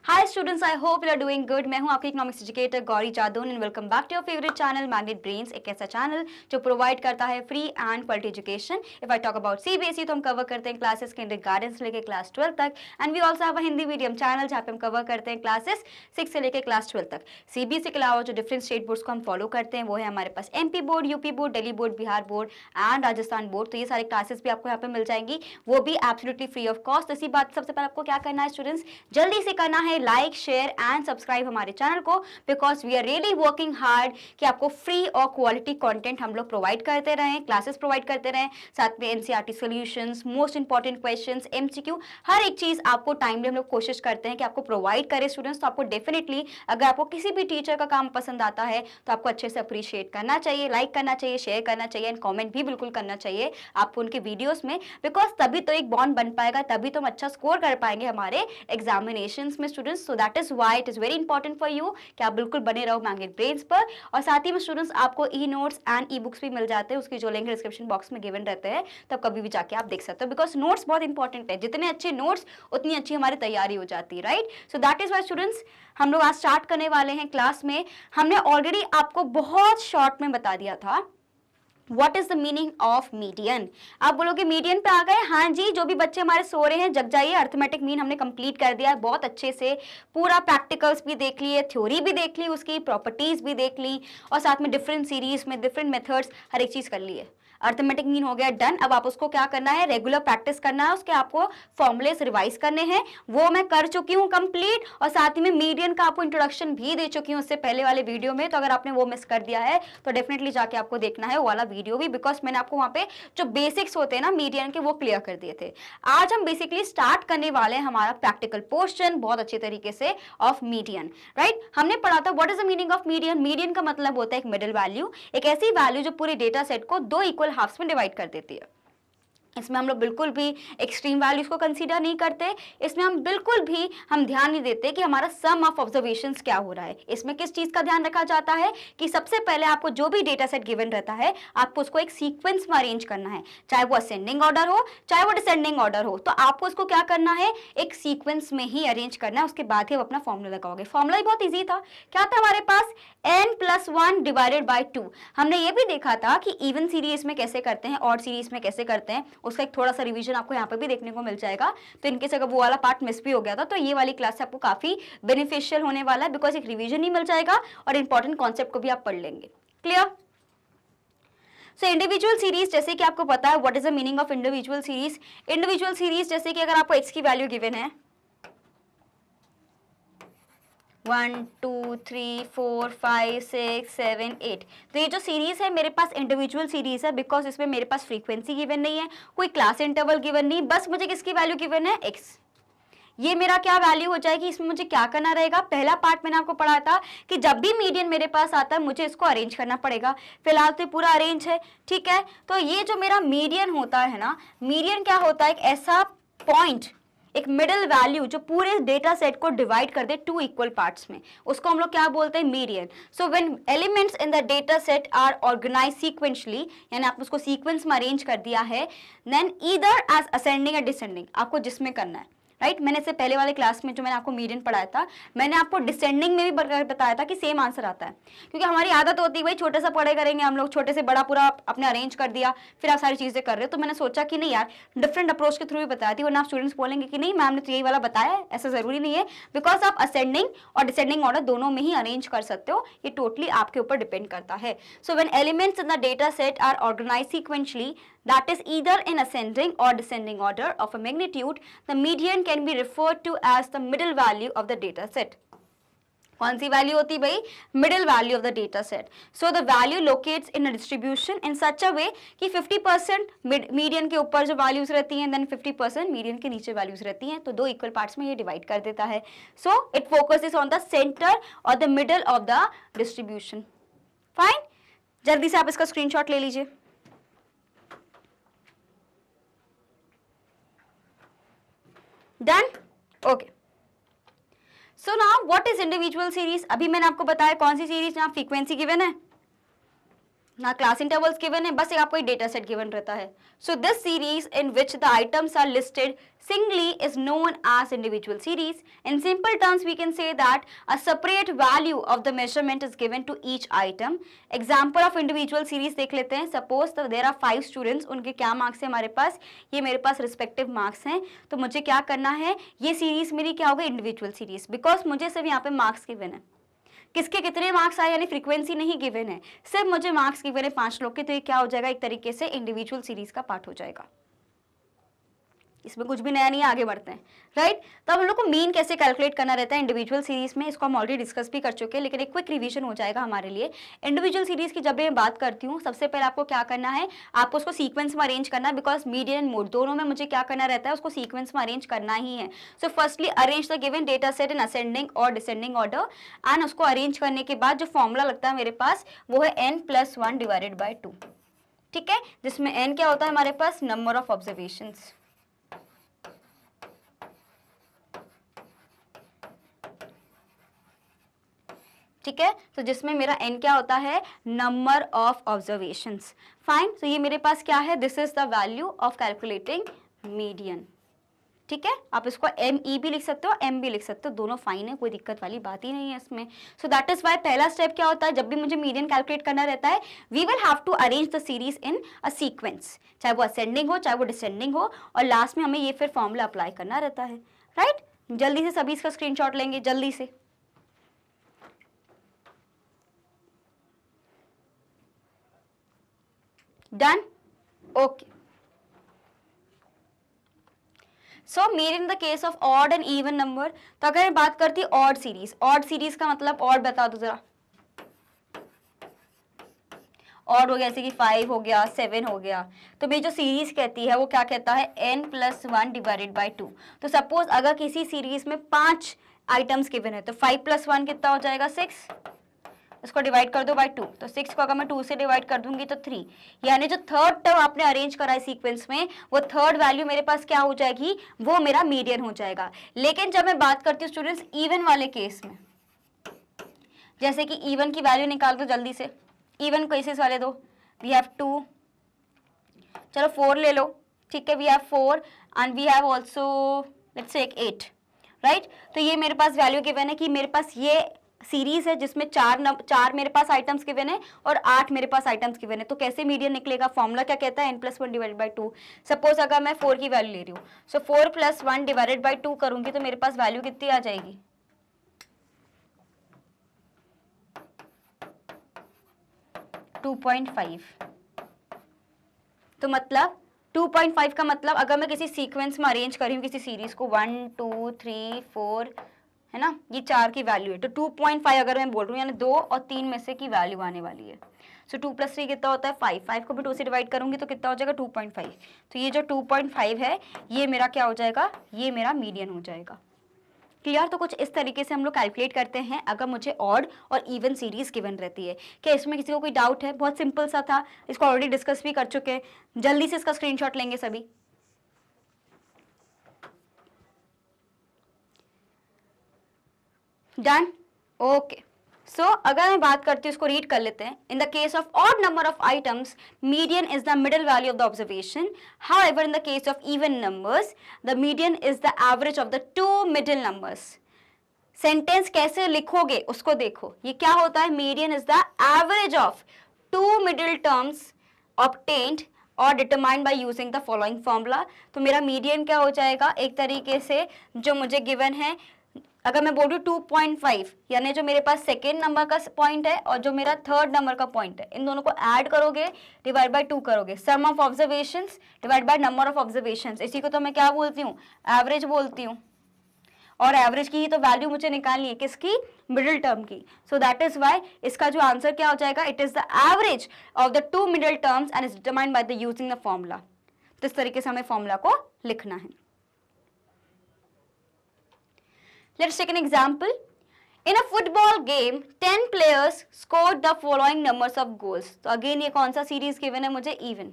Hi students, I hope you are doing good. मैं हूं आपकी economics educator Gauri Jadaun and welcome back to your favourite channel Magnet Brains, एक ऐसा channel जो provide करता है free and quality education. If I talk about CBSE तो हम कवर करते हैं क्लासेस किंडरगार्टन से लेकर क्लास 12 तक, and we also have a Hindi medium channel जहाँ पे हम कवर करते हैं क्लासेस 6 से लेकर क्लास 12 तक। सीबीएसई के अलावा जो डिफरेंट स्टेट बोर्ड्स को हम फॉलो करते हैं वो है हमारे पास MP board, UP board, Delhi board, Bihar board and Rajasthan board. तो ये सारे क्लासेस भी आपको यहाँ पे मिल जाएंगी, वो भी एब्सोल्युटली फ्री ऑफ कॉस्ट। इसी बात सबसे पहले आपको क्या करना है स्टूडेंट्स, जल्दी से करना है लाइक, शेयर एंड सब्सक्राइब हमारे चैनल को, because we are really working hard कि आपको फ्री और क्वालिटी कंटेंट हम लोग प्रोवाइड करते रहें, क्लासेस प्रोवाइड करते रहें, साथ में NCERT solutions, most important questions, MCQ, हर एक चीज आपको टाइमली हम लोग कोशिश करते हैं कि आपको प्रोवाइड करें स्टूडेंट्स। तो आपको डेफिनेटली अगर आपको किसी भी टीचर का काम पसंद आता है तो आपको अच्छे से अप्रिशिएट करना चाहिए, लाइक करना चाहिए, शेयर करना चाहिए एंड कॉमेंट भी बिल्कुल करना चाहिए आपको उनके वीडियोज में, बिकॉज तभी तो एक बॉन्ड बन पाएगा, तभी तो हम अच्छा स्कोर कर पाएंगे हमारे एग्जामिनेशंस में students. So that is why it is very important for you कि आप बिल्कुल बने रहो मैग्नेट ब्रेन्स पर। और साथ ही में स्टूडेंट्स आपको e notes and e books भी मिल जाते हैं, उसकी जो लिंक डिस्क्रिप्शन बॉक्स में गिवन रहते हैं, तब कभी भी जाके आप देख सकते हो, बिकॉज नोट्स बहुत इंपॉर्टेंट है। जितने अच्छे नोट्स उतनी अच्छी हमारी तैयारी हो जाती है, right. So that is why students हम लोग आज स्टार्ट करने वाले हैं क्लास में। हमने ऑलरेडी आपको बहुत शॉर्ट में बता दिया था What is the meaning of median? आप बोलोगे मीडियन पे आ गए, हाँ जी, जो भी बच्चे हमारे सो रहे हैं जग जाइए, अर्थमेटिक मीन हमने कंप्लीट कर दिया है बहुत अच्छे से, पूरा प्रैक्टिकल्स भी देख लिए, थ्योरी भी देख ली, उसकी प्रॉपर्टीज भी देख ली, और साथ में डिफरेंट सीरीज में डिफरेंट मेथड्स हर एक चीज कर ली है। अर्थमेटिक मीन हो गया डन। अब आप उसको क्या करना है, रेगुलर प्रैक्टिस करना है, उसके आपको फॉर्मुलेस रिवाइज करने हैं, वो मैं कर चुकी हूँ कंप्लीट, और साथ ही में मीडियन का आपको इंट्रोडक्शन भी दे चुकी हूँ उससे पहले वाले वीडियो में। तो अगर आपने वो मिस कर दिया है तो डेफिनेटली जाके आपको देखना है वो वाला वीडियो भी, बिकॉज मैंने आपको वहाँ पे जो बेसिक्स होते हैं ना मीडियन के वो क्लियर कर दिए थे। आज हम बेसिकली स्टार्ट करने वाले हैं हमारा प्रैक्टिकल पोर्शन बहुत अच्छे तरीके से ऑफ मीडियन, राइट। हमने पढ़ा था what is the meaning of median. Median का मतलब होता है एक मिडिल वैल्यू, एक ऐसी वैल्यू जो पूरे डेटा सेट को दो इक्वल हाफ्स में डिवाइड कर देती है। इसमें हम लोग बिल्कुल भी एक्सट्रीम वैल्यूज को कंसीडर नहीं करते, इसमें हम बिल्कुल भी ध्यान नहीं देते कि हमारा सम ऑफ ऑब्जर्वेशंस क्या हो रहा है। इसमें किस चीज का ध्यान रखा जाता है कि सबसे पहले आपको जो भी डेटा सेट गिवन रहता है आपको उसको एक सीक्वेंस में अरेंज करना है, चाहे वो असेंडिंग ऑर्डर हो चाहे वो डिसेंडिंग ऑर्डर हो, तो आपको उसको क्या करना है, एक सीक्वेंस में ही अरेंज करना है। उसके बाद ही आप अपना फॉर्मूला लगाओगे। फॉर्मूला ही बहुत ईजी था, क्या था हमारे पास, n+1 डिवाइडेड बाई 2। हमने ये भी देखा था कि इवन सीरीज में कैसे करते हैं, ऑड सीरीज में कैसे करते हैं, उसका एक थोड़ा सा रिवीजन आपको यहाँ पे भी देखने को मिल जाएगा। तो इनकेस अगर वो वाला पार्ट मिस भी हो गया था तो ये वाली क्लास से आपको काफी बेनिफिशियल होने वाला है, बिकॉज एक रिवीजन ही मिल जाएगा और इंपॉर्टेंट कॉन्सेप्ट को भी आप पढ़ लेंगे। क्लियर। सो इंडिविजुअल सीरीज, जैसे कि आपको पता है what is the meaning of individual series. Individual series जैसे कि अगर आपको एक्स की वैल्यू गिवन है 1 2 3 4 5 6 7 8, तो ये जो सीरीज है मेरे पास इंडिविजुअल सीरीज है, बिकॉज इसमें मेरे पास फ्रीक्वेंसी गिवन नहीं है, कोई क्लास इंटरवल गिवन नहीं, बस मुझे किसकी वैल्यू गिवन है, एक्स। ये मेरा क्या वैल्यू हो जाएगी, इसमें मुझे क्या करना रहेगा, पहला पार्ट मैंने आपको पढ़ा था कि जब भी मीडियन मेरे पास आता है मुझे इसको अरेंज करना पड़ेगा। फिलहाल तो पूरा अरेंज है, ठीक है। तो ये जो मेरा मीडियन होता है ना, मीडियन क्या होता है, एक ऐसा पॉइंट, एक मिडिल वैल्यू जो पूरे डेटा सेट को डिवाइड कर दे टू इक्वल पार्ट्स में, उसको हम लोग क्या बोलते हैं, median. So when elements in the data set are organise sequentially, यानी आप उसको सीक्वेंस में अरेंज कर दिया है, देन ईदर एज असेंडिंग या डिसेंडिंग, आपको जिसमें करना है, राइट। मैंने इससे पहले वाले क्लास में जो मैंने आपको मीडियन पढ़ाया था, मैंने आपको डिसेंडिंग में भी बताया था कि सेम आंसर आता है, क्योंकि हमारी आदत होती है भाई छोटे से पढ़े करेंगे हम लोग, छोटे से बड़ा पूरा अपने अरेंज कर दिया फिर आप सारी चीजें कर रहे हो। तो मैंने सोचा कि नहीं यार, डिफरेंट अप्रोच के थ्रू भी बताया थी, वरना आप स्टूडेंट्स बोलेंगे कि नहीं मैम ने तो यही वाला बताया है, ऐसा जरूरी नहीं है, बिकॉज आप असेंडिंग और डिसेंडिंग ऑर्डर दोनों में ही अरेंज कर सकते हो, ये टोटली आपके ऊपर डिपेंड करता है। So when elements in the data set are organise sequentially, that is either in ascending or descending order of a magnitude, the median can be referred to as the middle value of the data set. कौन सी value होती भाई, middle value of the data set. So the value locates in a distribution in such a way कि 50% median के ऊपर जो values रहती हैं, then 50% median के नीचे वैल्यूज रहती हैं, तो दो इक्वल पार्ट्स में ये डिवाइड कर देता है। So it focuses on the centre और the middle of the distribution. Fine, जल्दी से आप इसका स्क्रीनशॉट ले लीजिए। Done, okay. So now what is individual series. अभी मैंने आपको बताया कौन सी सीरीज, जहां फ्रीक्वेंसी गिवन है, ना क्लास इंटरवल्स गिवन है, बस एक आपको एक डेटा सेट गिवन रहता है. So this series in which the items are listed singly is known as individual series. In simple terms, we can say that a separate value of the measurement is given to each item. Example of individual series देख लेते हैं. Suppose there are 5 students, उनके क्या marks हैं हमारे पास, ये मेरे पास respective marks हैं. तो मुझे क्या करना है, ये सीरीज मेरी क्या होगी, इंडिविजुअल सीरीज, बिकॉज मुझे सिर्फ यहाँ पे मार्क्स गिवन है. किसके कितने मार्क्स आए यानी फ्रीक्वेंसी नहीं गिवन है, सिर्फ मुझे मार्क्स गिवन है 5 लोग के. तो ये क्या हो जाएगा, एक तरीके से इंडिविजुअल सीरीज का पार्ट हो जाएगा. इसमें कुछ भी नया नहीं है, आगे बढ़ते हैं. राइट, तो अब हम लोग को मीन कैसे कैलकुलेट करना रहता है इंडिविजुअल सीरीज में, इसको हम ऑलरेडी डिस्कस भी कर चुके हैं, लेकिन एक क्विक रिवीजन हो जाएगा हमारे लिए. इंडिविजुअल सीरीज की जब मैं बात करती हूँ, सबसे पहले आपको क्या करना है, आपको उसको सीक्वेंस में अरेंज करना है, बिकॉज मीडियन एंड मोड दोनों में मुझे क्या करना रहता है, उसको सीक्वेंस में अरेंज करना ही है. So firstly arrange the given data set in ascending और डिसेंडिंग ऑर्डर, एंड उसको अरेंज करने के बाद जो फॉर्मूला लगता है मेरे पास वो है n+1 डिवाइडेड बाई 2. ठीक है, जिसमें n क्या होता है हमारे पास, नंबर ऑफ ऑब्जर्वेशंस. ठीक है, तो जिसमें मेरा n क्या होता है, नंबर ऑफ ऑब्जर्वेशंस. फाइन, तो ये मेरे पास क्या है, this is the value of calculating median. ठीक है, आप इसको ME भी लिख सकते हो, M भी लिख सकते हो, दोनों फाइन है, कोई दिक्कत वाली बात ही नहीं है इसमें. सो दैट इज वाई पहला स्टेप क्या होता है, जब भी मुझे मीडियन कैलकुलेट करना रहता है, we will have to arrange the series in a sequence, चाहे वो असेंडिंग हो चाहे वो डिसेंडिंग हो, और लास्ट में हमें ये फिर फॉर्मूला अप्लाई करना रहता है. राइट, जल्दी से सभी इसका स्क्रीनशॉट लेंगे जल्दी से. Done, okay. सो मेरे in the case of odd and even number, तो अगर मैं बात करती ऑड सीरीज का मतलब ऑड बता दो जरा. ऑड हो गया जैसे कि 5 हो गया, 7 हो गया, तो मेरी जो सीरीज कहती है वो क्या कहता है, n+1 डिवाइडेड बाई 2. तो सपोज अगर किसी सीरीज में 5 आइटम्स गिवन है, तो 5+1 कितना हो जाएगा, 6. इसको डिवाइड कर दो बाय 2, तो 6 को अगर मैं 2 से डिवाइड कर दूंगी तो 3, यानी जो थर्ड टर्म आपने अरेंज करा है सीक्वेंस में, वो थर्ड वैल्यू मेरे पास क्या हो जाएगी, वो मेरा मीडियन हो जाएगा. लेकिन जब मैं बात करती हूँ स्टूडेंट्स इवन वाले केस में, जैसे कि इवन की वैल्यू निकाल दो जल्दी से, इवन केसेस वाले दो, वी हैव 2, चलो 4 ले लो. ठीक है, we have 4 and we have also let's take 8. Right, तो ये मेरे पास वैल्यू गिवन है कि मेरे पास ये सीरीज है जिसमें 4 मेरे पास आइटम्स गिवन है और 8 मेरे पास आइटम्स गिवन है. तो कैसे मीडियन निकलेगा, फॉर्मूला क्या कहता है, n+1 डिवाइडेड बाई 2. सपोज अगर मैं 4 की वैल्यू ले रही हूँ, सो 4+1 डिवाइडेड बाई 2 करूंगी तो मेरे पास वैल्यू कितनी आ जाएगी, 2.5. तो मतलब 2.5 का मतलब अगर मैं किसी सीक्वेंस में अरेंज करी हूँ किसी सीरीज को 1 2 3 4 है ना, ये 4 की वैल्यू है, तो 2.5 अगर मैं बोल रही हूँ यानी 2 और 3 में से की वैल्यू आने वाली है. सो 2 + 3 कितना होता है, 5 को भी 2 से डिवाइड करूंगी तो कितना हो जाएगा, 2.5. तो ये जो 2.5 है ये मेरा क्या हो जाएगा, ये मेरा मीडियन हो जाएगा. क्लियर, तो कुछ इस तरीके से हम लोग कैलकुलेट करते हैं अगर मुझे ऑड और इवन सीरीज गिवन रहती है. क्या इसमें किसी को कोई डाउट है, बहुत सिंपल सा था, इसको ऑलरेडी डिस्कस भी कर चुके हैं. जल्दी से इसका स्क्रीनशॉट लेंगे सभी. Done, okay. सो अगर मैं बात करती हूँ, इसको रीड कर लेते हैं. In the case of odd number of items, median is the middle value of the observation. However in the case of even numbers, the median is the average of the 2 middle numbers. Sentence कैसे लिखोगे उसको देखो, ये क्या होता है, median is the average of 2 middle terms obtained और determined by using the following formula. तो मेरा मीडियन क्या हो जाएगा, एक तरीके से जो मुझे गिवन है, अगर मैं बोल रही हूँ 2.5 यानी जो मेरे पास सेकेंड नंबर का पॉइंट है और जो मेरा थर्ड नंबर का पॉइंट है, इन दोनों को ऐड करोगे, डिवाइड बाय 2 करोगे, sum of observations divide by number of observations. इसी को तो मैं क्या बोलती हूँ, एवरेज बोलती हूँ. और एवरेज की ही तो वैल्यू मुझे निकालनी है, किसकी, मिडिल टर्म की. सो दैट इज वाई इसका जो आंसर क्या हो जाएगा, it is the average of the 2 middle terms and is determined by the using the formula. तो इस तरीके से हमें फॉर्मूला को लिखना है. Let's take an example. In a football game, 10 players scored the following numbers of goals. तो again ये कौन सा सीरीज गिवन है मुझे, इवन.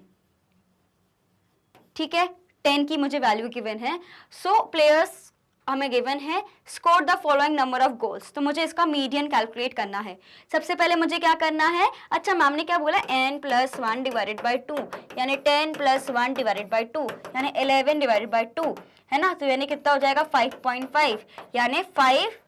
ठीक है, 10 की मुझे वैल्यू गिवन है. सो प्लेयर्स हमें गिवन है score the following number of goals, तो मुझे इसका मीडियन कैलकुलेट करना है। सबसे पहले मुझे क्या करना है, अच्छा मैम ने क्या बोला, n+1 डिवाइडेड बाई 2 यानी 10+1 डिवाइडेड बाई 2 यानी 11 डिवाइडेड बाई 2 है ना, तो यानी कितना हो जाएगा 5.5 यानी 5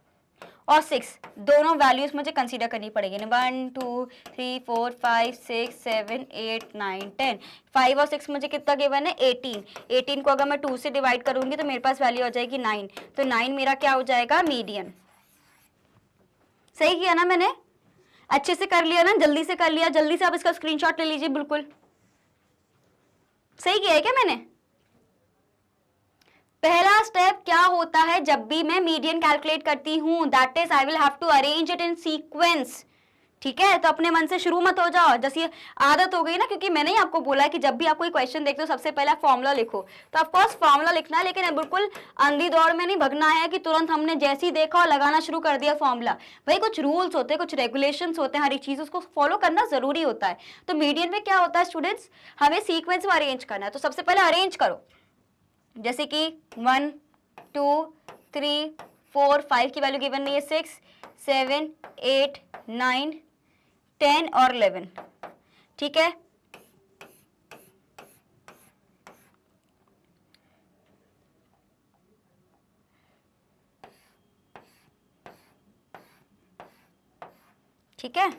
और 6 दोनों वैल्यूज मुझे कंसीडर करनी पड़ेगी। 1 2 3 4 5 6 7 8 9 10 5 और 6 मुझे कितना गिवन है 18 को अगर मैं 2 से डिवाइड करूंगी तो मेरे पास वैल्यू आ जाएगी 9, तो 9 मेरा क्या हो जाएगा मीडियन। सही किया ना मैंने, अच्छे से कर लिया ना, जल्दी से कर लिया, जल्दी से आप इसका स्क्रीनशॉट ले लीजिए, बिल्कुल सही किया है क्या मैंने। पहला स्टेप क्या होता है जब भी मैं मीडियन कैलकुलेट करती हूं, that is I will have to arrange it in sequence. ठीक है, तो अपने मन से शुरू मत हो जाओ, जैसे आदत हो गई ना, क्योंकि मैंने ही आपको बोला है कि जब भी आप कोई क्वेश्चन देखते हो सबसे पहले फॉर्मूला लिखो, तो ऑफकोर्स फॉर्मूला लिखना है, लेकिन बिल्कुल अंधी दौड़ में नहीं भगना है कि तुरंत हमने जैसे ही देखा और लगाना शुरू कर दिया फॉर्मूला। भाई कुछ रूल्स होते हैं, कुछ रेगुलेशंस होते हैं, हर एक चीज उसको फॉलो करना जरूरी होता है। तो मीडियन में क्या होता है स्टूडेंट्स, हमें सीक्वेंस में अरेंज करना है, तो सबसे पहले अरेंज करो, जैसे कि 1 2 3 4 5 की वैल्यू गिवन नहीं है, 6 7 8 9 10 और 11। ठीक है, ठीक है,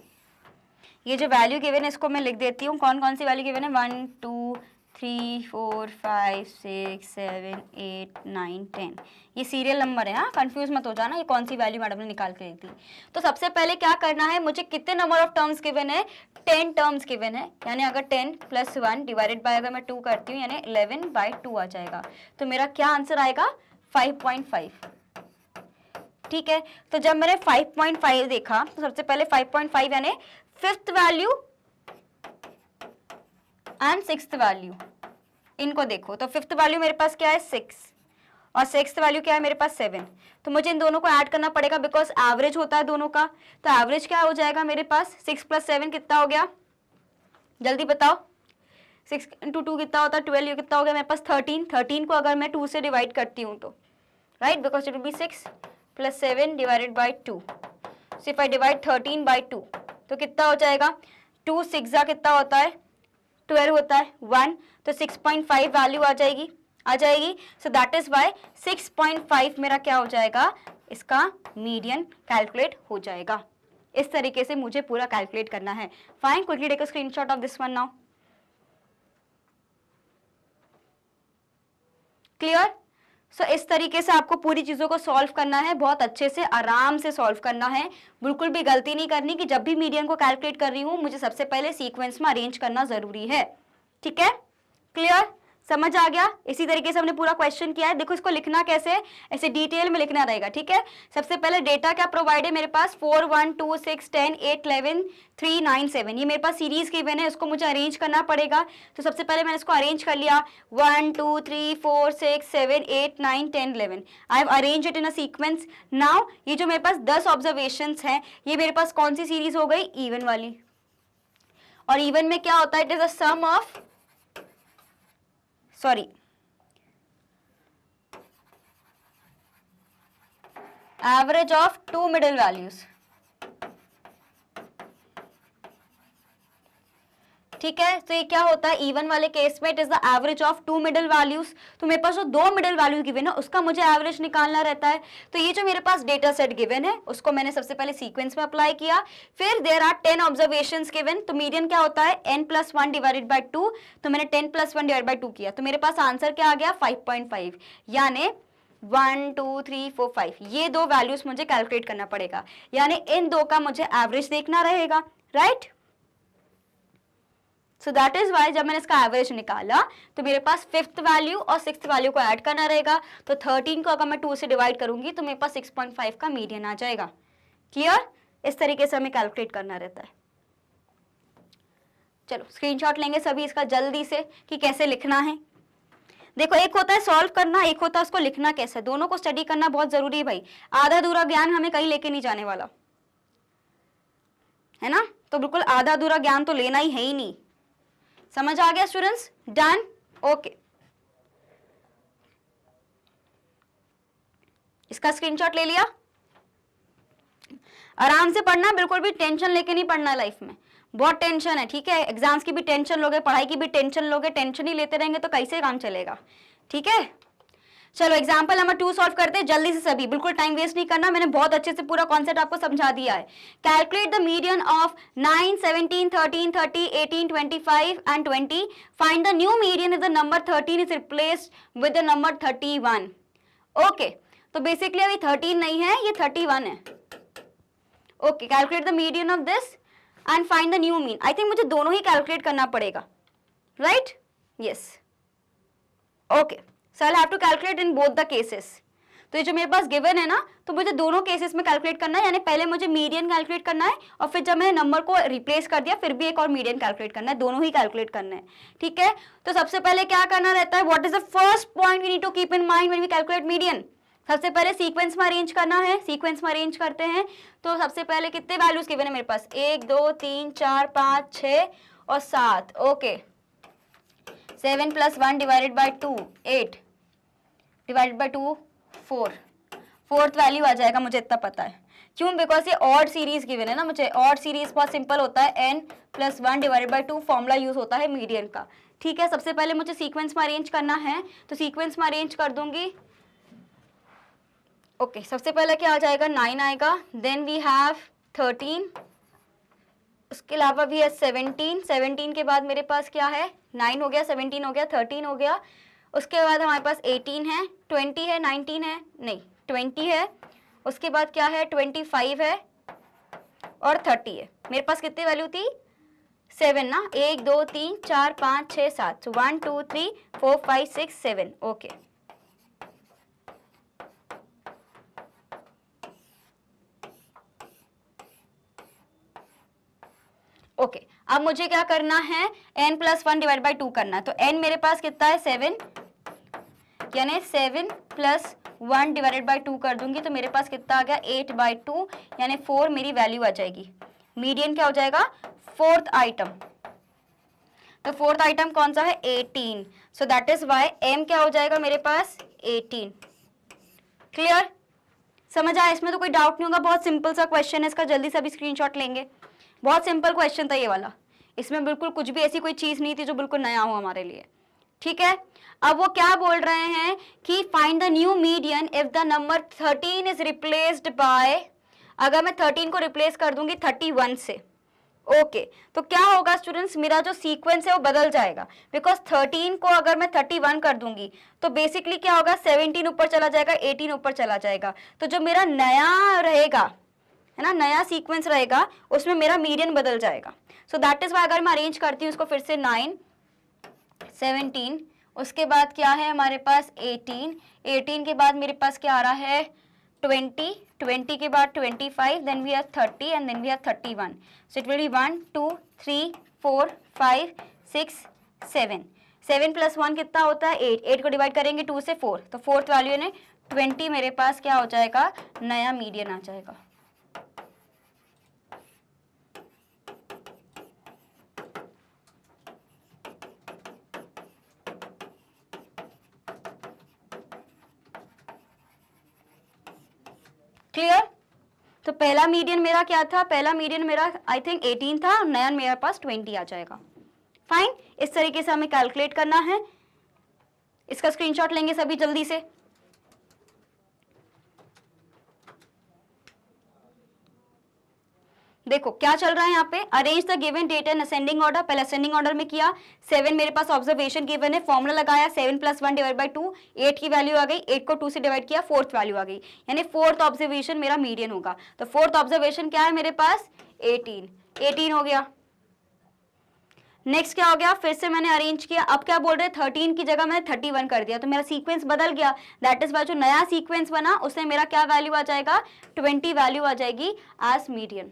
ये जो वैल्यू गिवन है इसको मैं लिख देती हूँ, कौन कौन सी वैल्यू गिवन है, 1 2 3 4 5 6 7 8 9 10, ये सीरियल नंबर है, हाँ कंफ्यूज मत हो जाना, ये कौन सी वैल्यू मैडम ने निकाल के दी थी। तो सबसे पहले क्या करना है, मुझे कितने नंबर ऑफ टर्म्स गिवन है, 10 टर्म्स गिवन है, यानी अगर 10+1 डिवाइडेड बाय अगर मैं 2 करती हूँ यानी 11/2 आ जाएगा, तो मेरा क्या आंसर आएगा 5.5। ठीक है, तो जब मैंने 5.5 देखा तो सबसे पहले 5.5 यानी fifth value and sixth value, इनको देखो, तो फिफ्थ वैल्यू मेरे पास क्या है 6 और सिक्स्थ वैल्यू क्या है मेरे पास 7, तो मुझे इन दोनों को ऐड करना पड़ेगा बिकॉज एवरेज होता है दोनों का, तो एवरेज क्या हो जाएगा मेरे पास 6+7 कितना हो गया, जल्दी बताओ, 6 × 2 कितना होता है 12, ये कितना हो गया मेरे पास 13 को अगर मैं 2 से डिवाइड करती हूँ तो right, because it will B 6+7 divided by 2, so if I divide 13/2 तो कितना हो जाएगा, 2 6 कितना होता है 12 होता है 1, तो 6.5 वैल्यू आ जाएगी, सो दैट इज वाई 6.5 मेरा क्या हो जाएगा, इसका मीडियन कैलकुलेट हो जाएगा। इस तरीके से मुझे पूरा कैलकुलेट करना है। Fine, quickly take a screenshot of this one now. Clear? So इस तरीके से आपको पूरी चीजों को सॉल्व करना है, बहुत अच्छे से आराम से सॉल्व करना है, बिल्कुल भी गलती नहीं करनी कि जब भी मीडियन को कैलकुलेट कर रही हूं मुझे सबसे पहले सीक्वेंस में अरेंज करना जरूरी है। ठीक है, क्लियर, समझ आ गया? इसी तरीके से हमने पूरा क्वेश्चन किया है। देखो इसको लिखना कैसे है, ऐसे डिटेल में लिखना रहेगा। ठीक है, सबसे पहले डेटा क्या प्रोवाइड है मेरे पास, 4 1 2 6 10 8 11 3 9 7, ये मेरे पास सीरीज गिवन है, उसको मुझे अरेंज करना पड़ेगा। तो सबसे पहले मैंने इसको अरेंज कर लिया, 1 2 3 4 6 7 8 9 10 11, I have arrange it in a sequence. Now ये जो मेरे पास 10 ऑब्जर्वेशंस हैं, ये मेरे पास कौन सी सीरीज हो गई, इवन वाली, और इवन में क्या होता है, it is a sum of average of two middle values। ठीक है, तो ये क्या होता है, इवन वाले केस में it is the average of two middle values. तो मेरे पास जो दो मिडल वैल्यू गिवन है उसका मुझे एवरेज निकालना रहता है। तो ये जो मेरे पास डेटा सेट गिवन है उसको मैंने सबसे पहले सीक्वेंस में अप्लाई किया, फिर देयर आर 10 ऑब्जर्वेशंस गिवन, तो मीडियन क्या होता है n+1 डिवाइडेड बाय 2, तो मैंने 10+1 डिवाइड बाय 2 किया, तो मेरे पास आंसर क्या आ गया 5.5, यानी 1 2 3 4 5 ये दो वैल्यूज मुझे कैलकुलेट करना पड़ेगा, यानी इन दो का मुझे एवरेज देखना रहेगा, right. So that is why जब मैंने इसका एवरेज निकाला तो मेरे पास फिफ्थ वैल्यू और सिक्स्थ वैल्यू को ऐड करना रहेगा, तो 13 को अगर मैं 2 से डिवाइड करूंगी तो मेरे पास 6.5 का मीडियन आ जाएगा। क्लियर? इस तरीके से हमें कैलकुलेट करना रहता है। चलो स्क्रीनशॉट लेंगे सभी इसका जल्दी से कि कैसे लिखना है। देखो एक होता है सॉल्व करना, एक होता है उसको लिखना कैसे, दोनों को स्टडी करना बहुत जरूरी है भाई, आधा अधूरा ज्ञान हमें कहीं लेके नहीं जाने वाला है ना, तो बिल्कुल आधा अधूरा ज्ञान तो लेना ही है ही नहीं। समझ आ गया स्टूडेंट्स? डन? ओके। इसका स्क्रीनशॉट ले लिया? आराम से पढ़ना, बिल्कुल भी टेंशन लेके नहीं पढ़ना है लाइफ में, बहुत टेंशन है, ठीक है? एग्जाम्स की भी टेंशन लोगे, पढ़ाई की भी टेंशन लोगे, टेंशन ही लेते रहेंगे तो कैसे काम चलेगा, ठीक है? चलो एग्जाम्पल नंबर 2 सॉल्व करते हैं जल्दी से सभी, बिल्कुल टाइम वेस्ट नहीं करना, मैंने बहुत अच्छे से पूरा कॉन्सेप्ट आपको समझा दिया है। Calculate the median of 9, 17, 13, 30, 18, 25 and 20। Find the new median if the number 13 is replaced with the number 31। Okay, तो बेसिकली अभी 13 नहीं है, ये 31 है। Okay, calculate the median of this and find the new mean. I think मुझे दोनों ही calculate करना पड़ेगा, right? Yes, okay, so I have to calculate in both the cases. तो ये जो मेरे पास गिवन है ना, तो मुझे दोनों केसेस में कैलकुलेट करना है, यानी पहले मुझे मीडियन कैलकुलेट करना है और फिर जब मैंने नंबर को रिप्लेस कर दिया फिर भी एक और मीडियन कैलकुलेट करना है, दोनों ही कैलकुलेट करना है, ठीक है? तो सबसे पहले क्या करना रहता है, what is the first point we need to keep in mind when we calculate median? सबसे पहले सीक्वेंस में अरेंज करना है, सीक्वेंस में अरेंज करते हैं। तो सबसे पहले कितने वैल्यूज गिवन है मेरे पास, 1, 2, 3, 4, 5, 6 और 7। Okay, 7 + 1 divided by 2, 8 divided by 2, 4। Fourth value आ जाएगा, मुझे इतना पता है। क्यों? बिकॉज ये ऑड सीरीज गिवन है ना मुझे। ऑड सीरीज बहुत सिंपल होता है, n + 1 divided by 2 formula use होता है मीडियन का, ठीक है? सबसे पहले मुझे सीक्वेंस में अरेंज करना है, तो सीक्वेंस में अरेंज कर दूंगी। ओके, सबसे पहले क्या आ जाएगा, 9 आएगा, देन वी हैव 13, उसके अलावा भी है 17। 17 के बाद मेरे पास क्या है, 9 हो गया, 17 हो गया, 13 हो गया, उसके बाद हमारे पास 18 है, 20 है, 19 है, नहीं 20 है, उसके बाद क्या है, 25 है और 30 है। मेरे पास कितनी वैल्यू थी, 7 ना, 1, 2, 3, 4, 5, 6, 7, 1, 2, 3, 4, 5, 6, 7। ओके, ओके, अब मुझे क्या करना है, n + 1 डिवाइड बाई 2 करना है। तो n मेरे पास कितना है, 7, यानी 7 + 1 डिवाइडेड बाई 2 कर दूंगी तो मेरे पास कितना आ गया, 8/2, यानी 4 मेरी वैल्यू आ जाएगी। मीडियन क्या हो जाएगा, फोर्थ आइटम। तो फोर्थ आइटम कौन सा है, 18। So that is why m क्या हो जाएगा मेरे पास, 18। क्लियर? समझ आया? इसमें तो कोई डाउट नहीं होगा, बहुत सिंपल सा क्वेश्चन है इसका, जल्दी से अभी स्क्रीनशॉट लेंगे। बहुत सिंपल क्वेश्चन था ये वाला, इसमें बिल्कुल कुछ भी ऐसी कोई चीज नहीं थी जो बिल्कुल नया हो हमारे लिए, ठीक है? अब वो क्या बोल रहे हैं कि find the new median if the number 13 is replaced by, अगर मैं 13 को रिप्लेस कर दूंगी 31 से। ओके, तो क्या होगा स्टूडेंट्स, मेरा जो सीक्वेंस है वो बदल जाएगा, बिकॉज 13 को अगर मैं 31 कर दूंगी तो बेसिकली क्या होगा, 17 ऊपर चला जाएगा, 18 ऊपर चला जाएगा। तो जो मेरा नया रहेगा है ना, नया सीक्वेंस रहेगा, उसमें मेरा मीडियन बदल जाएगा। सो दैट इज वाई अगर मैं अरेंज करती हूँ उसको फिर से, 9, 17, उसके बाद क्या है हमारे पास 18, 18 के बाद मेरे पास क्या आ रहा है 20, 20 के बाद 25, then we have 30 and then we have 31। So it will be 1, 2, 3, 4, 5, 6, 7। 7 + 1 कितना होता है, 8। 8 को डिवाइड करेंगे 2 से 4, तो फोर्थ वैल्यू यानी 20 मेरे पास क्या हो जाएगा, नया मीडियन आ जाएगा। क्लियर? तो पहला मीडियन मेरा क्या था, पहला मीडियन मेरा आई थिंक 18 था, नया मेरे पास 20 आ जाएगा। फाइन, इस तरीके से हमें कैलकुलेट करना है। इसका स्क्रीनशॉट लेंगे सभी जल्दी से। देखो क्या चल रहा है यहाँ पे, arrange the given data in ascending order. पहले असेंडिंग ऑर्डर में किया, 7 मेरे पास ऑब्जर्वेशन गिवन है, फॉर्मूला लगाया, 7 + 1 डिवाइड बाई 2, 8 की वैल्यू आ गई, 8 को 2 से डिवाइड किया, फोर्थ वैल्यू आ गई, यानी फोर्थ ऑब्जर्वेशन मेरा मीडियन होगा। तो फोर्थ ऑब्जर्वेशन क्या है मेरे पास, 18, 18 हो गया। नेक्स्ट क्या हो गया, फिर से मैंने अरेंज किया, अब क्या बोल रहे हैं, 13 की जगह मैंने 31 कर दिया, तो मेरा सीक्वेंस बदल गया। दैट इज वाई जो नया सीक्वेंस बना उसमें मेरा क्या वैल्यू आ जाएगा, 20 वैल्यू आ जाएगी एज मीडियन।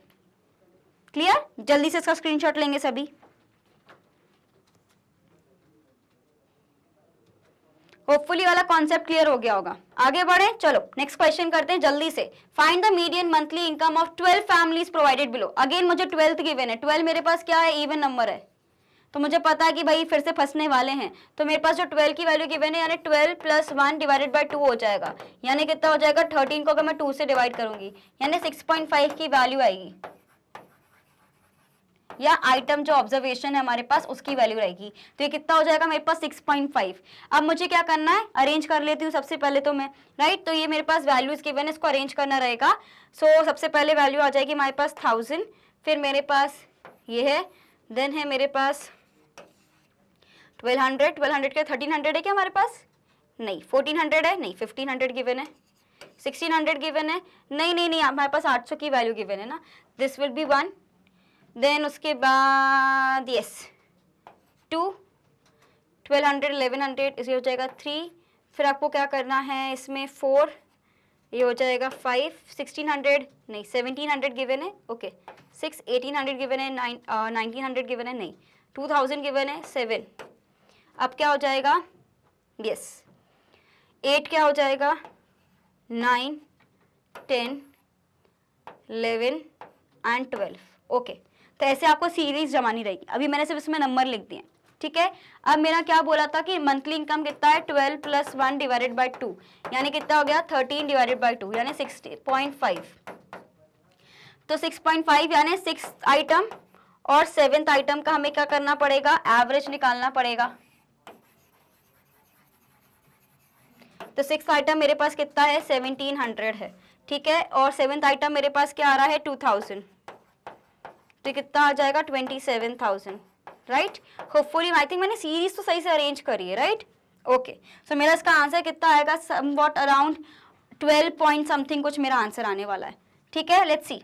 क्लियर? जल्दी से इसका स्क्रीनशॉट लेंगे सभी। होपफुली वाला कॉन्सेप्ट क्लियर हो गया होगा। आगे बढ़े, चलो नेक्स्ट क्वेश्चन करते हैं जल्दी से। Find the median monthly income of 12 families provided below. Again मुझे 12th गिवन है, 12 मेरे पास क्या है, इवन नंबर है, तो मुझे पता है कि भाई फिर से फंसने वाले हैं, तो मेरे पास जो 12 की वैल्यू गिवन है यानी 12 प्लस 1 डिवाइडेड बाई 2 हो जाएगा, यानी कितना हो जाएगा 13 को अगर मैं 2 से डिवाइड करूंगी यानी 6.5 की वैल्यू आएगी, या आइटम जो ऑब्जर्वेशन है हमारे पास उसकी वैल्यू रहेगी। तो ये कितना हो जाएगा मेरे पास 6.5। अब मुझे क्या करना है, अरेंज कर लेती हूँ सबसे पहले तो मैं, राइट। तो ये मेरे पास वैल्यूज गिवन है, इसको अरेंज करना रहेगा। सो सबसे पहले वैल्यू आ जाएगी हमारे पास 1000, फिर मेरे पास ये है, देन है मेरे पास 1200 के 1300 है क्या हमारे पास, नहीं 1400 है, नहीं 1500 गिवन है, 1600 गिवन है, नहीं नहीं नहीं हमारे पास 800 की वैल्यू गिवन है ना, दिस विल बी 1, देन उसके बाद यस 2, 1200 1100 इसे हो जाएगा 3, फिर आपको क्या करना है इसमें 4, ये हो जाएगा 5, 1600 नहीं 1700 गिवन है, ओके 6, 1800 गिवन है, 1900 गिवन है, नहीं 2000 गिवन है, 7, अब क्या हो जाएगा यस 8 क्या हो जाएगा 9, 10, 11 एंड 12, ओके। तो ऐसे आपको सीरीज जमानी रहेगी, अभी मैंने सिर्फ इसमें नंबर लिख दिए, ठीक है। अब मेरा क्या बोला था कि मंथली इनकम कितना है 12 प्लस 1 डिवाइडेड बाई 2 यानी कितना हो गया 13 डिवाइडेड बाई 2 यानी 60.5। तो 6.5 यानी 6th आइटम और 7th आइटम का हमें क्या करना पड़ेगा, एवरेज निकालना पड़ेगा। तो 6th आइटम मेरे पास कितना है 1700 है, ठीक है, और 7th आइटम मेरे पास क्या आ रहा है 2000, तो कितना आ जाएगा 27,000, राइट। होपफुली आई थिंक मैंने सीरीज तो सही से अरेंज करी है, राइट, ओके। सो मेरा इसका आंसर कितना आएगा, समवॉट अराउंड 12 पॉइंट समथिंग कुछ मेरा आंसर आने वाला है, ठीक है। Let's see.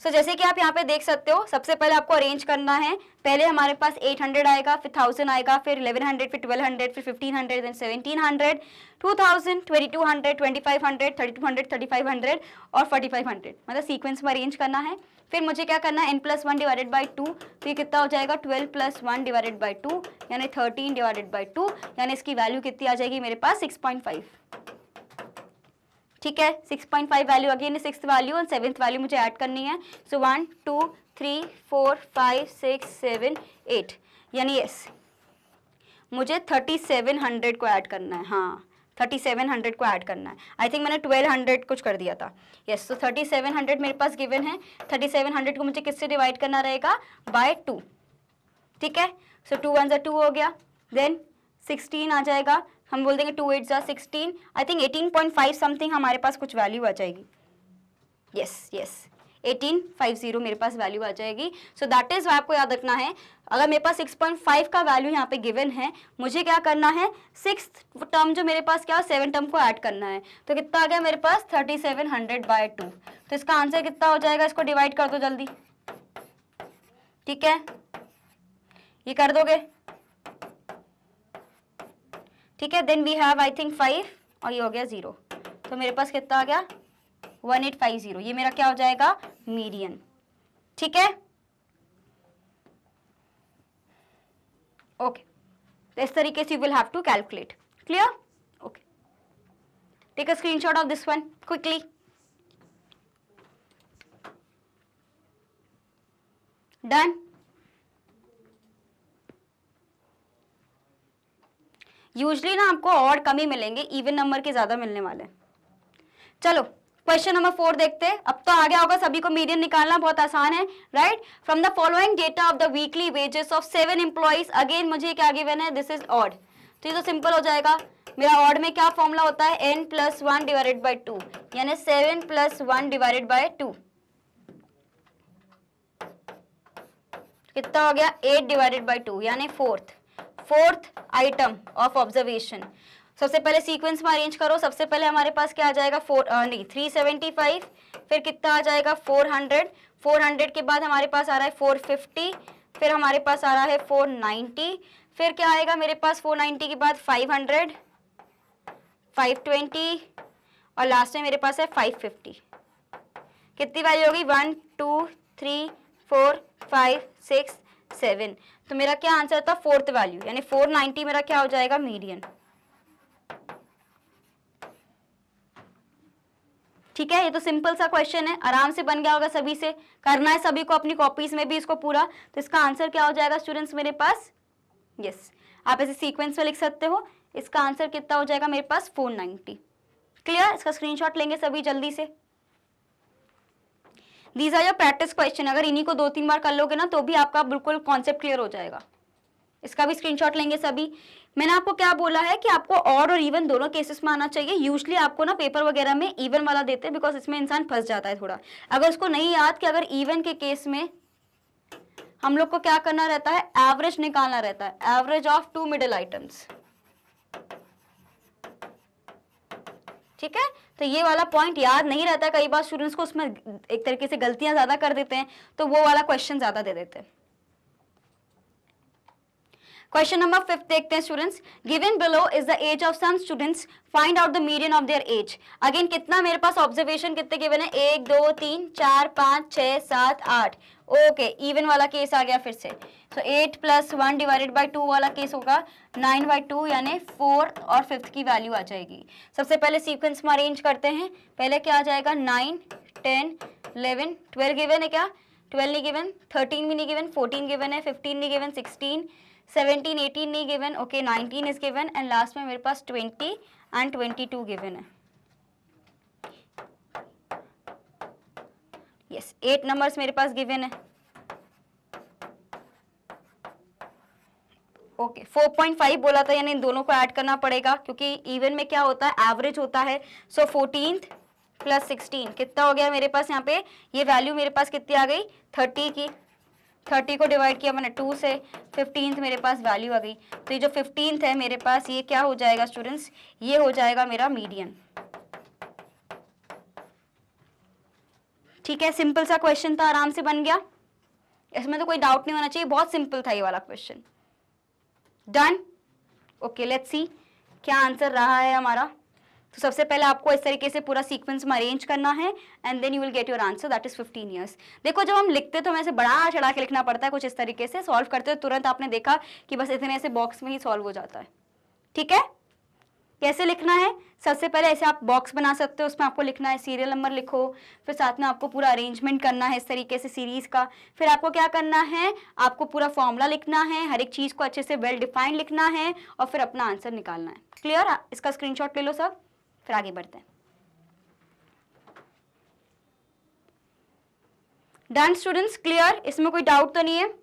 सो जैसे कि आप यहाँ पे देख सकते हो, सबसे पहले आपको अरेंज करना है, पहले हमारे पास 800 आएगा, फिर 1000 आएगा, फिर 1100, फिर 1200, फिर 1500, देन 1700, 2000, 2200, 2500, 3200, 3500 और 4500, मतलब सीक्वेंस में अरेंज करना है। फिर मुझे क्या करना है n+1 डिवाइडेड बाई 2, तो ये कितना हो जाएगा 12 प्लस 1 डिवाइडेड बाई 2 यानी 13 डिवाइडेड बाई 2 यानी इसकी वैल्यू कितनी आ जाएगी मेरे पास 6.5, ठीक है। 6.5 वैल्यू अगेन 6th वैल्यू और 7th वैल्यू मुझे ऐड करनी है। सो 1 2 3 4 5 6 7 8 यानी यस मुझे 3700 को ऐड करना है, हाँ 3700 को ऐड करना है। आई थिंक मैंने 1200 कुछ कर दिया था, यस। तो 3700 मेरे पास गिवन है, 3700 को मुझे किससे डिवाइड करना रहेगा बाय 2, ठीक है। सो 2 1 2 हो गया, देन 16 आ जाएगा, हम बोल देंगे 2 8 16, आई थिंक 18.5 समथिंग हमारे पास कुछ वैल्यू आ जाएगी, यस यस 1850 मेरे पास वैल्यू आ जाएगी। सो दैट इज आपको याद रखना है, अगर मेरे पास 6.5 का वैल्यू यहाँ पे गिवन है, मुझे क्या करना है 6th टर्म जो मेरे पास क्या 7 टर्म को ऐड करना है। तो कितना आ गया मेरे पास 3700 बाय 2, तो इसका आंसर कितना हो जाएगा, इसको डिवाइड कर दो जल्दी, ठीक है, ये कर दोगे, ठीक है। Then we have I think 5 और ये हो गया 0, तो मेरे पास कितना आ गया 1850, ये मेरा क्या हो जाएगा मीडियन, ठीक है, ओके। तो इस तरीके से you will have to calculate, clear, okay. Take a screenshot of this one quickly, done. Usually ना आपको और कम ही मिलेंगे, इवन नंबर के ज्यादा मिलने वाले हैं। चलो क्वेश्चन नंबर 4 देखते हैं। अब तो आ गया होगा सभी को, मीडियन निकालना बहुत आसान है, right. From the following data of the weekly wages of 7 employees, again मुझे क्या गिवन है, दिस इज ऑड, तो ये तो सिंपल हो जाएगा। मेरा ऑड में क्या फॉर्मूला होता है n+1 डिवाइडेड बाई 2 यानी 7 + 1 डिवाइडेड बाई 2, कितना हो गया 8 डिवाइडेड बाई 2 यानी फोर्थ आइटम ऑफ ऑब्जर्वेशन। सबसे पहले सीक्वेंस में अरेंज करो, सबसे पहले हमारे पास क्या आ जाएगा 375, फिर कितना आ जाएगा 400 के बाद हमारे पास आ रहा है 450, फिर हमारे पास आ रहा है 490, फिर क्या आएगा मेरे पास 490 के बाद 500, 520 और लास्ट में मेरे पास है 550। कितनी वैल्यू होगी 1 2 3 4 5 6 7, तो मेरा क्या आंसर था 4th वैल्यू यानी 490 मेरा क्या हो जाएगा मीडियन। ठीक है, ये तो सिंपल सा क्वेश्चन है, आराम से बन गया होगा सभी से। करना है सभी को अपनी कॉपीज में भी इसको पूरा। तो इसका आंसर क्या हो जाएगा स्टूडेंट्स मेरे पास, यस आप ऐसे सीक्वेंस में लिख सकते हो। इसका आंसर कितना हो जाएगा मेरे पास 490। क्लियर, इसका स्क्रीनशॉट लेंगे सभी जल्दी से। These are your practice question, अगर इन्हीं को 2-3 बार कर लोगे ना तो भी आपका बिल्कुल कॉन्सेप्ट क्लियर हो जाएगा। इसका भी स्क्रीनशॉट लेंगे सभी। मैंने आपको क्या बोला है कि आपको ऑड और इवन दोनों केसेस में आना चाहिए। यूजुअली आपको ना पेपर वगैरह में इवन वाला देते हैं, बिकॉज इसमें इंसान फंस जाता है थोड़ा। अगर उसको नहीं याद कि अगर इवन के केस में हम लोग को क्या करना रहता है, एवरेज निकालना रहता है, एवरेज ऑफ 2 मिडिल आइटम्स। ठीक है, तो ये वाला पॉइंट याद नहीं रहता है, कई बार स्टूडेंट्स को उसमें एक तरीके से गलतियां ज्यादा कर देते हैं, तो वो वाला क्वेश्चन ज्यादा दे देते हैं। क्वेश्चन नंबर 5 देखते हैं students. Given below is the age of some students, find out the median of their age. Again कितना मेरे पास ऑब्जर्वेशन कितने गिवन है, 1 2 3 4 5 6 7 8। ओके, इवन वाला केस आ गया फिर से। तो 8 + 1 डिवाइडेड बाई 2 वाला केस होगा 9/2, यानी 4 और 5th की वैल्यू आ जाएगी। सबसे पहले सीक्वेंस में अरेंज करते हैं। पहले क्या आ जाएगा, 9 10 11 12 गिवन है क्या, 12 नहीं गिवन, 13 भी नहीं गिवन, 14 गिवन है, 15 नहीं गिवन, 16 17 18 नहीं given, okay 19 is given, and last में मेरे पास 20 एंड 22 गिवन है। यस, 8 नंबर्स मेरे पास गिवन है। ओके 4.5 बोला था, यानी इन दोनों को ऐड करना पड़ेगा, क्योंकि इवन में क्या होता है, एवरेज होता है। सो 14 + 16 कितना हो गया मेरे पास, यहाँ पे ये वैल्यू मेरे पास कितनी आ गई, 30 की। 30 को डिवाइड किया मैंने 2 से, 15th मेरे पास वैल्यू आ गई। तो ये जो 15th है मेरे पास, ये क्या हो जाएगा स्टूडेंट्स, ये हो जाएगा मेरा मीडियन। ठीक है, सिंपल सा क्वेश्चन था, आराम से बन गया, इसमें तो कोई डाउट नहीं होना चाहिए, बहुत सिंपल था ये वाला question. Done. Okay, let's see क्या आंसर रहा है हमारा। तो सबसे पहले आपको इस तरीके से पूरा सीक्वेंस में अरेंज करना है, and then you will get your answer, that is 15 years. देखो जब हम लिखते तो हमें ऐसे बड़ा चढ़ा के लिखना पड़ता है, कुछ इस तरीके से। सॉल्व करते हो तुरंत आपने देखा कि बस इतने ऐसे बॉक्स में ही सॉल्व हो जाता है। ठीक है, कैसे लिखना है, सबसे पहले ऐसे आप बॉक्स बना सकते हो, उसमें आपको लिखना है सीरियल नंबर लिखो, फिर साथ में आपको पूरा अरेंजमेंट करना है इस तरीके से सीरीज का। फिर आपको क्या करना है, आपको पूरा फॉर्मूला लिखना है, हर एक चीज को अच्छे से वेल डिफाइंड लिखना है, और फिर अपना आंसर निकालना है। क्लियर, इसका स्क्रीनशॉट ले लो सब, फिर आगे बढ़ते हैं। डन स्टूडेंट्स, क्लियर, इसमें कोई डाउट तो नहीं है।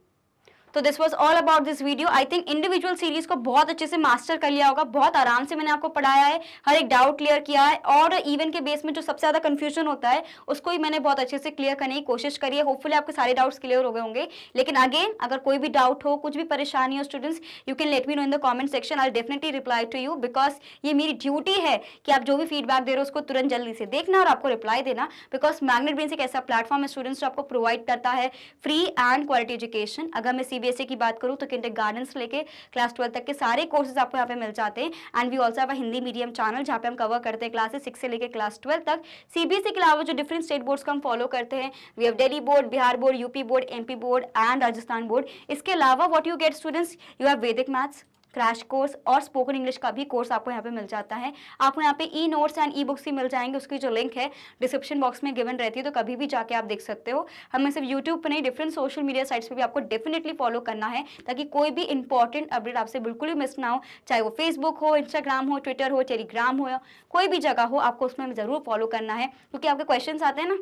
तो this was all about this video. I think individual series को बहुत अच्छे से मास्टर कर लिया होगा, बहुत आराम से मैंने आपको पढ़ाया है, हर एक डाउट क्लियर किया है, और इवन के बेस में जो सबसे ज्यादा कंफ्यूजन होता है उसको ही मैंने बहुत अच्छे से क्लियर करने की कोशिश करी है। होपफुली आपके सारे डाउट्स क्लियर हो गए होंगे। लेकिन अगेन अगर कोई भी डाउट हो, कुछ भी परेशानी हो students, you can let me know in the comment section, I definitely reply to you, because ये मेरी ड्यूटी है कि आप जो भी फीडबैक दे रहे हो उसको तुरंत जल्दी से देखना और आपको रिप्लाई देना, बिकॉज मैग्नेट ब्रेन्स एक ऐसा प्लेटफॉर्म है स्टूडेंट्स जो आपको प्रोवाइड करता है फ्री एंड क्वालिटी एजुकेशन। अगर मैं सीबीएसई की बात करूँ तो किंडरगार्टन से लेके क्लास 12 तक के सारे कोर्सेज आपको यहाँ पे मिल जाते हैं। And we also have a Hindi medium channel जहाँ पे हम कवर करते हैं क्लासेस 6 से लेके क्लास 12 तक। सीबीएसई के अलावा जो डिफरेंट स्टेट बोर्ड्स को हम फॉलो करते हैं, we have Delhi board, Bihar board, UP board, MP board and Rajasthan board. इसके अलावा what you get students, you have Vedic maths crash course और स्पोकन इंग्लिश का भी कोर्स आपको यहाँ पे मिल जाता है। आपको यहाँ पे e notes and e books भी मिल जाएंगे, उसकी जो लिंक है डिस्क्रिप्शन बॉक्स में गिवन रहती है, तो कभी भी जाके आप देख सकते हो। हमें सिर्फ यूट्यूब पर नहीं, डिफरेंट सोशल मीडिया साइट्स पे भी आपको डेफिनेटली फॉलो करना है, ताकि कोई भी इंपॉर्टेंट अपडेट आपसे बिल्कुल भी मिस ना हो, चाहे वो फेसबुक हो, इंस्टाग्राम हो, ट्विटर हो, टेलीग्राम हो, कोई भी जगह हो, आपको उसमें जरूर फॉलो करना है। क्योंकि आपके क्वेश्चन आते हैं ना,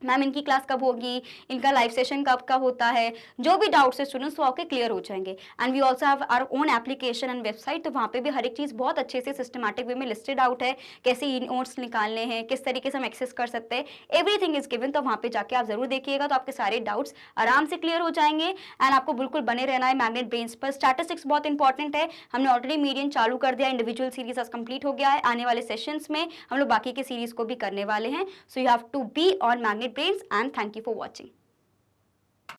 मैम इनकी क्लास कब होगी, इनका लाइव सेशन कब का होता है, जो भी डाउट्स है स्टूडेंट्स वो आपके क्लियर हो जाएंगे। And we also have our own application and website, तो वहाँ पे भी हर एक चीज़ बहुत अच्छे से सिस्टमैटिक वे में लिस्टेड आउट है, कैसे ई नोट्स निकालने हैं, किस तरीके से हम एक्सेस कर सकते हैं, एवरीथिंग इज गिवन। तो वहाँ पे जाके आप जरूर देखिएगा, तो आपके सारे डाउट्स आराम से क्लियर हो जाएंगे। एंड आपको बिल्कुल बने रहना है मैग्नेट ब्रेन्स पर। स्टैटिस्टिक्स बहुत इंपॉर्टेंट है, हमने ऑलरेडी मीडियन चालू कर दिया, इंडिविजुअल सीरीज आज कंप्लीट हो गया है। आने वाले सेशंस में हम लोग बाकी के सीरीज को भी करने वाले हैं। So you have to be on magnet brains and thank you for watching.